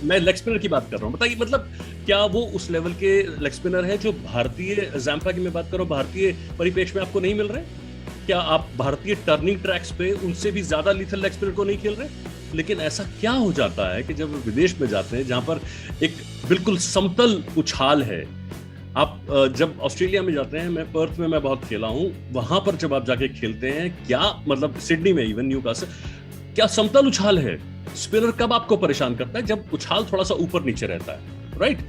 मैं लेग स्पिनर की बात कर रहा हूं, बताइए मतलब क्या वो उस लेवल के लेग स्पिनर है जो भारतीय जैम्पा की मैं बात कर रहा हूं, भारतीय परिप्रेक्ष्य में आपको नहीं मिल रहे? क्या आप भारतीय टर्निंग ट्रैक्स पे उनसे भी ज्यादा लीथल लेग स्पिनर को नहीं खेल रहे? लेकिन ऐसा क्या हो जाता है कि जब विदेश में जाते हैं जहां पर एक बिल्कुल समतल उछाल है, आप जब ऑस्ट्रेलिया में जाते हैं, मैं पर्थ में मैं बहुत खेला हूं, वहां पर जब आप जाके खेलते हैं, क्या मतलब सिडनी में इवन न्यूकासल, क्या समतल उछाल है। स्पिनर कब आपको परेशान करता है? जब उछाल थोड़ा सा ऊपर नीचे रहता है, राइट?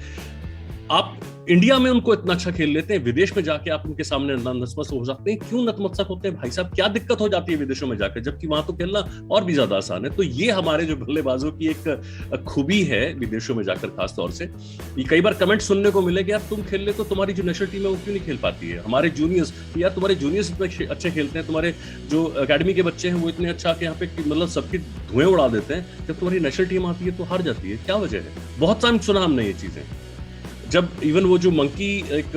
आप इंडिया में उनको इतना अच्छा खेल लेते हैं, विदेश में जाके आप उनके सामने नतमस्तक हो जाते हैं। क्यों नतमस्तक होते हैं भाई साहब? क्या दिक्कत हो जाती है विदेशों में जाकर, जबकि वहां तो खेलना और भी ज्यादा आसान है। तो ये हमारे जो बल्लेबाजों की एक खूबी है विदेशों में जाकर, खास तौर से ये कई बार कमेंट सुनने को मिले कि यार तुम खेल ले तो तुम्हारी जो नेशनल टीम है वो क्यों नहीं खेल पाती है? हमारे जूनियर्स, यार तुम्हारे जूनियर्स इतने अच्छे खेलते हैं, तुम्हारे जो अकेडमी के बच्चे हैं वो इतने अच्छा के यहाँ पे मतलब सबकी धुएं उड़ा देते हैं, जब तुम्हारी नेशनल टीम आती है तो हार जाती है। क्या वजह है? बहुत टाइम सुना हमने ये चीजें। जब इवन वो जो मंकी एक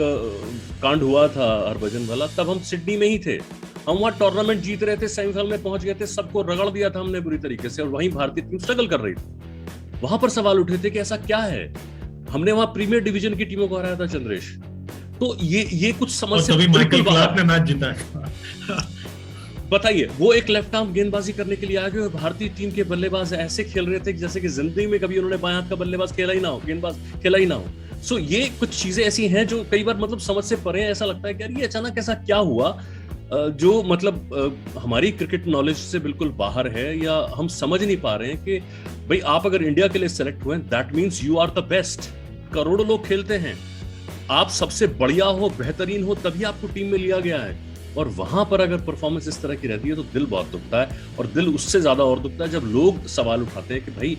कांड हुआ था हरभजन वाला, तब हम सिडनी में ही थे, हम वहां टूर्नामेंट जीत रहे थे, सेमीफाइनल में पहुंच गए थे, सबको रगड़ दिया था हमने बुरी तरीके से, और वहीं भारतीय टीम स्ट्रगल कर रही थी। वहां पर सवाल उठे थे कि ऐसा क्या है, हमने वहां प्रीमियर डिवीजन की टीमों को हराया था चंद्रेश। तो ये कुछ समस्या माइकल क्लार्क ने मैच जीता है। बताइए, वो एक लेफ्ट आर्म गेंदबाजी करने के लिए आ गए और भारतीय टीम के बल्लेबाज ऐसे खेल रहे थे जैसे कि जिंदगी में कभी उन्होंने बाएं हाथ का बल्लेबाज खेला ही ना हो, गेंदबाज खेला ही ना हो। ये कुछ चीजें ऐसी हैं जो कई बार मतलब समझ से परे हैं। ऐसा लगता है कि यार ये अचानक ऐसा क्या हुआ जो मतलब हमारी क्रिकेट नॉलेज से बिल्कुल बाहर है, या हम समझ नहीं पा रहे हैं कि भाई आप अगर इंडिया के लिए सेलेक्ट हुए, that means you are the best. करोड़ों लोग खेलते हैं, आप सबसे बढ़िया हो, बेहतरीन हो, तभी आपको टीम में लिया गया है। और वहां पर अगर परफॉर्मेंस इस तरह की रहती है तो दिल बहुत दुखता है, और दिल उससे ज्यादा और दुखता है जब लोग सवाल उठाते हैं कि भाई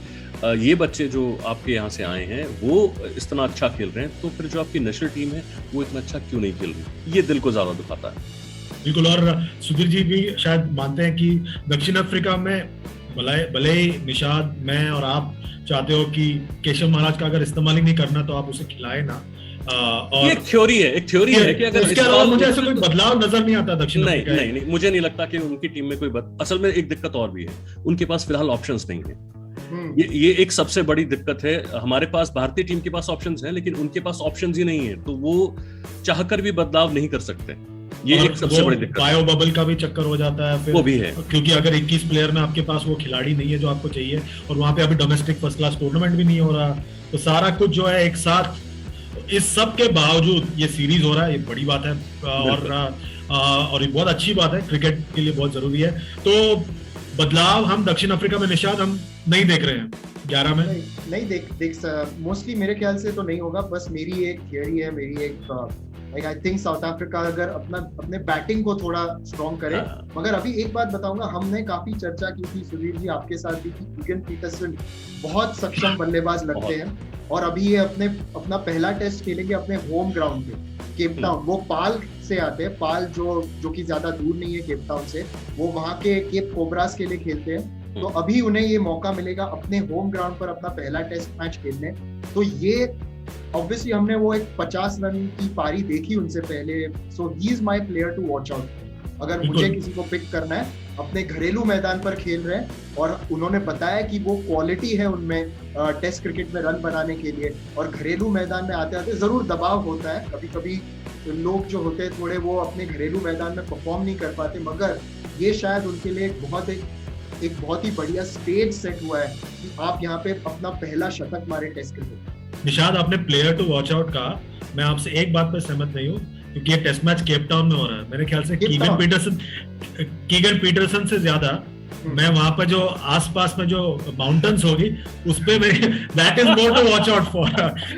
ये बच्चे जो आपके यहाँ से आए हैं वो इतना अच्छा खेल रहे हैं, तो फिर जो आपकी नेशनल टीम है वो इतना अच्छा क्यों नहीं खेल रही? ये दिल को ज्यादा दुखाता है। बिल्कुल। और सुधीर जी भी शायद मानते हैं कि दक्षिण अफ्रीका में भले ही निशाद, मैं और आप चाहते हो कि केशव महाराज का अगर इस्तेमाल ही नहीं करना तो आप उसे खिलाए ना। और ये एक थ्योरी है कि अगर इसके अलावा मुझे ऐसा कोई बदलाव नजर नहीं आता दक्षिण अफ्रीका। नहीं, मुझे नहीं लगता कि उनकी टीम में कोई असल में एक दिक्कत और भी है, उनके पास फिलहाल ऑप्शंस नहीं है। ये एक सबसे बड़ी दिक्कत है। हमारे पास भारतीय टीम के पास ऑप्शंस हैं, लेकिन उनके पास ऑप्शंस ही नहीं है, तो वो चाहकर भी बदलाव नहीं कर सकते। ये एक सबसे बड़ी दिक्कत। बायो बबल का भी चक्कर हो जाता है फिर, वो भी है, क्योंकि अगर 21 प्लेयर में आपके पास वो खिलाड़ी नहीं है जो आपको चाहिए, और वहां पे अभी डोमेस्टिक फर्स्ट क्लास टूर्नामेंट भी नहीं हो रहा, तो सारा कुछ जो है एक साथ, इस सब के बावजूद ये सीरीज हो रहा है, ये बड़ी बात है। और ये बहुत अच्छी बात है, क्रिकेट के लिए बहुत जरूरी है। तो बदलाव हम दक्षिण अफ्रीका में निशाद हम नहीं देख रहे हैं 11 में। नहीं देख मोस्टली मेरे ख्याल से तो नहीं होगा। बस मेरी एक थियरी है, मेरी एक आई थिंक साउथ अफ्रीका अगर अपने बैटिंग को थोड़ा स्ट्रॉन्ग करे। मगर अभी एक बात बताऊंगा, हमने काफी चर्चा की थी सुधीर जी आपके साथ भी, कि ईगन पीटरसन बहुत सक्षम बल्लेबाज लगते हैं, और अभी ये अपना पहला टेस्ट खेलेंगे अपने होम ग्राउंड पे, केप टाउन। वो पाल से आते हैं, पाल जो कि ज्यादा दूर नहीं है केप टाउन से, वो वहां के केप कोबरास के लिए खेलते हैं। तो अभी उन्हें ये मौका मिलेगा अपने होम ग्राउंड पर अपना पहला टेस्ट मैच खेलने। तो ये ऑब्वियसली हमने वो एक 50 रन की पारी देखी उनसे पहले, so he is my player to watch out. अगर मुझे किसी को पिक करना है, अपने घरेलू मैदान पर खेल रहे हैं, और उन्होंने बताया कि वो क्वालिटी है उनमें टेस्ट क्रिकेट में रन बनाने के लिए। और घरेलू मैदान में आते आते जरूर दबाव होता है, कभी कभी लोग जो होते हैं थोड़े वो अपने घरेलू मैदान में परफॉर्म नहीं कर पाते, मगर ये शायद उनके लिए एक बहुत ही बढ़िया स्टेज सेट हुआ है कि आप यहाँ पे अपना पहला शतक मारे टेस्ट क्रिकेट। निशाद, आपने प्लेयर टू वॉच आउट कहा, मैं आपसे एक बात पर सहमत नहीं हूँ, क्योंकि ये टेस्ट मैच केप टाउन में हो रहा है। मेरे ख्याल से कीगन पीटरसन से ज्यादा मैं वहां पर जो आसपास में जो माउंटेन्स होगी उस पे that is more to watch out for,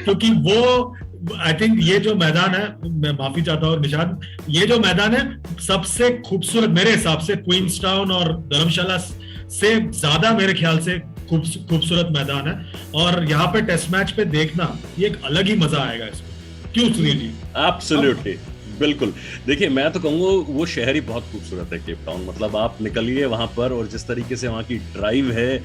क्योंकि वो आई थिंक ये जो मैदान है, मैं माफी चाहता हूँ निशाद, ये जो मैदान है सबसे खूबसूरत मेरे हिसाब से क्वींसटाउन और धर्मशाला से ज्यादा मेरे ख्याल से खूबसूरत मैदान है, और यहाँ पे टेस्ट मैच पे देखना ये एक अलग ही मजा आएगा इसमें। क्यों सुनील जी? एब्सोल्युटली, बिल्कुल। देखिए, मैं तो कहूँगा वो शहर ही बहुत खूबसूरत है केप टाउन। मतलब आप निकलिए वहां पर, और जिस तरीके से वहां की ड्राइव है,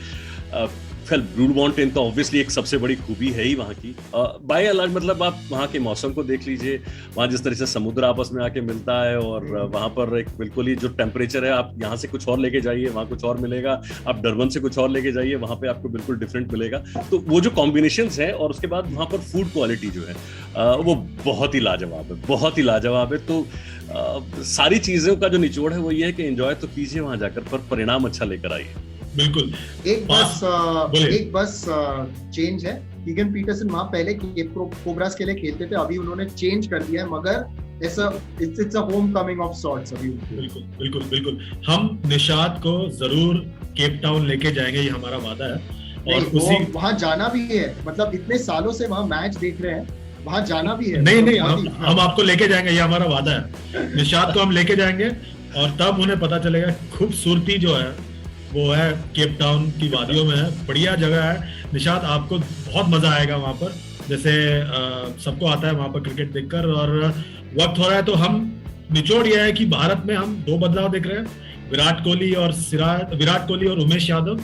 ब्लू माउंटेन तो ऑब्वियसली एक सबसे बड़ी खूबी है ही वहाँ की। बाय अलार्ज मतलब आप वहाँ के मौसम को देख लीजिए, वहाँ जिस तरह से समुद्र आपस में आके मिलता है, और वहाँ पर एक बिल्कुल ही जो टेम्परेचर है, आप यहाँ से कुछ और लेके जाइए वहाँ कुछ और मिलेगा, आप डरबन से कुछ और लेके जाइए वहाँ पे आपको बिल्कुल डिफरेंट मिलेगा। तो वो जो कॉम्बिनेशंस है, और उसके बाद वहाँ पर फूड क्वालिटी जो है वो बहुत ही लाजवाब है, बहुत ही लाजवाब है। तो सारी चीजों का जो निचोड़ है वो ये है कि एंजॉय तो कीजिए वहाँ जाकर, पर परिणाम अच्छा लेकर आइए। बिल्कुल। एक बस चेंज है, ईगन पीटरसन वहां पहले केप कोबरास के लिए खेलते थे, अभी उन्होंने चेंज कर दिया है, मगर it's a homecoming of sorts अभी। बिल्कुल हम निशाद को जरूर केप टाउन लेके जाएंगे, ये हमारा वादा है। और वहां जाना भी है, मतलब इतने सालों से वहां मैच देख रहे हैं, वहां जाना भी है। नहीं, हम आपको लेके जाएंगे, ये हमारा वादा है। निशाद को हम लेके जाएंगे, और तब उन्हें पता चलेगा खूबसूरती जो है वो है केप टाउन की वादियों में है, बढ़िया जगह है। निशाद, आपको बहुत मजा आएगा वहां पर, जैसे सबको आता है वहां पर क्रिकेट देखकर। और वक्त हो रहा है, तो हम निचोड़ यह है कि भारत में हम 2 बदलाव देख रहे हैं, विराट कोहली और उमेश यादव,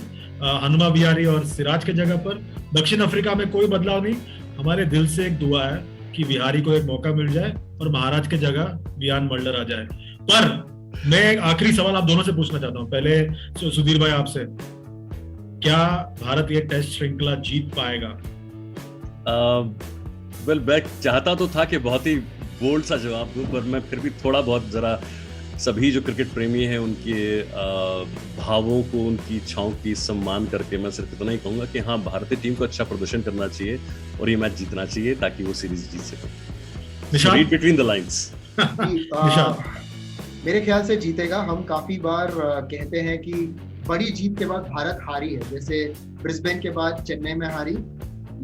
हनुमा विहारी और सिराज के जगह पर। दक्षिण अफ्रीका में कोई बदलाव नहीं, हमारे दिल से एक दुआ है कि विहारी को एक मौका मिल जाए और महाराज के जगह वियान मल्डर आ जाए। पर मैं एक आखिरी सवाल आप दोनों से पूछना चाहता हूं, पहले सुधीर भाई आपसे, क्या भारत ये टेस्ट श्रृंखला जीत पाएगा? वेल, मैं चाहता तो था कि बहुत ही बोल्ड सा जवाब दूं, पर मैं फिर भी थोड़ा बहुत जरा सभी जो क्रिकेट प्रेमी हैं उनके भावों को, उनकी इच्छाओं की सम्मान करके मैं सिर्फ इतना ही कहूंगा कि हाँ, भारतीय टीम को अच्छा प्रदर्शन करना चाहिए और ये मैच जीतना चाहिए ताकि वो सीरीज जीत सके। Read between the lines. मेरे ख्याल से जीतेगा। हम काफी बार कहते हैं कि बड़ी जीत के बाद भारत हारी है, जैसे ब्रिस्बेन के बाद चेन्नई में हारी,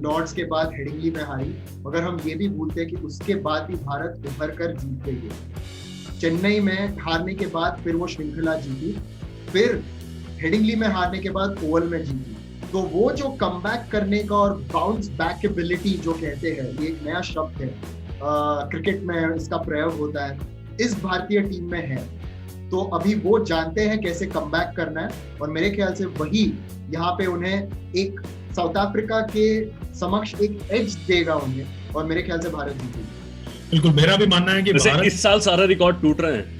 लॉर्ड्स के बाद हेडिंगली में हारी, मगर हम ये भी भूलते हैं कि उसके बाद भी भारत उभर कर जीत गई है। चेन्नई में हारने के बाद फिर वो श्रृंखला जीती, फिर हेडिंगली में हारने के बाद ओवल में जीती। तो वो जो कमबैक करने का और बाउंस बैक एबिलिटी जो कहते हैं, ये एक नया शब्द है, क्रिकेट में इसका प्रयोग होता है, इस भारतीय टीम में है। तो अभी वो जानते हैं कैसे कमबैक करना है, और मेरे ख्याल से वही यहाँ पे उन्हें एक साउथ अफ्रीका के समक्ष एक एज देगा उन्हें, और मेरे ख्याल से भारत जीतेगी। बिल्कुल, मेरा भी मानना है कि भारत इस साल सारा रिकॉर्ड टूट रहे हैं।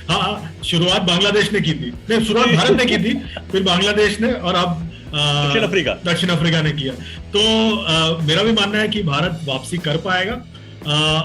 हाँ, शुरुआत बांग्लादेश ने की थी, नहीं शुरुआत भारत ने की थी, फिर बांग्लादेश ने, और अब दक्षिण अफ्रीका ने किया। तो मेरा भी मानना है कि भारत वापसी कर पाएगा।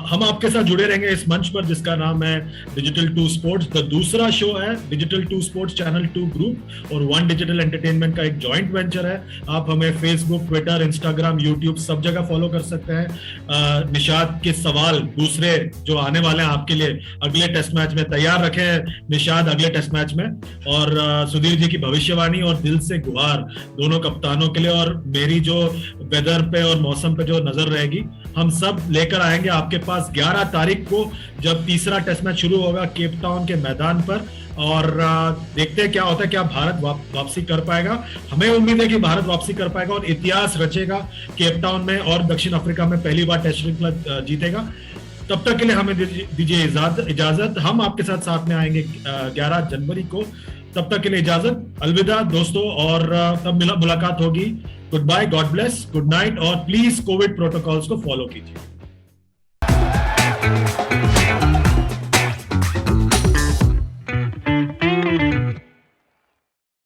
हम आपके साथ जुड़े रहेंगे इस मंच पर जिसका नाम है डिजिटल 2 स्पोर्ट्स। द दूसरा शो है डिजिटल 2 स्पोर्ट्स चैनल 2 ग्रुप और वन डिजिटल एंटरटेनमेंट का एक जॉइंट वेंचर है। आप हमें फेसबुक, ट्विटर, इंस्टाग्राम, यूट्यूब सब जगह फॉलो कर सकते हैं। निशाद के सवाल दूसरे जो आने वाले हैं आपके लिए अगले टेस्ट मैच में तैयार रखे हैं निशाद, अगले टेस्ट मैच में। और सुधीर जी की भविष्यवाणी और दिल से गुहार दोनों कप्तानों के लिए, और मेरी जो वेदर पे और मौसम पे जो नजर रहेगी, हम सब लेकर आएंगे आपके पास 11 तारीख को, जब तीसरा टेस्ट मैच शुरू होगा केप टाउन के मैदान पर। और देखते हैं क्या होता है, क्या भारत वापसी कर पाएगा। हमें उम्मीद है कि भारत वापसी कर पाएगा और इतिहास रचेगा केप टाउन में, और दक्षिण अफ्रीका में पहली बार टेस्ट श्रृंखला जीतेगा। तब तक के लिए हमें दीजिए इजाजत। हम आपके साथ में आएंगे 11 जनवरी को। तब तक के लिए इजाजत, अलविदा दोस्तों, और तब मुलाकात होगी। Goodbye, God bless, good night, और प्लीज कोविड प्रोटोकॉल्स को फॉलो कीजिए।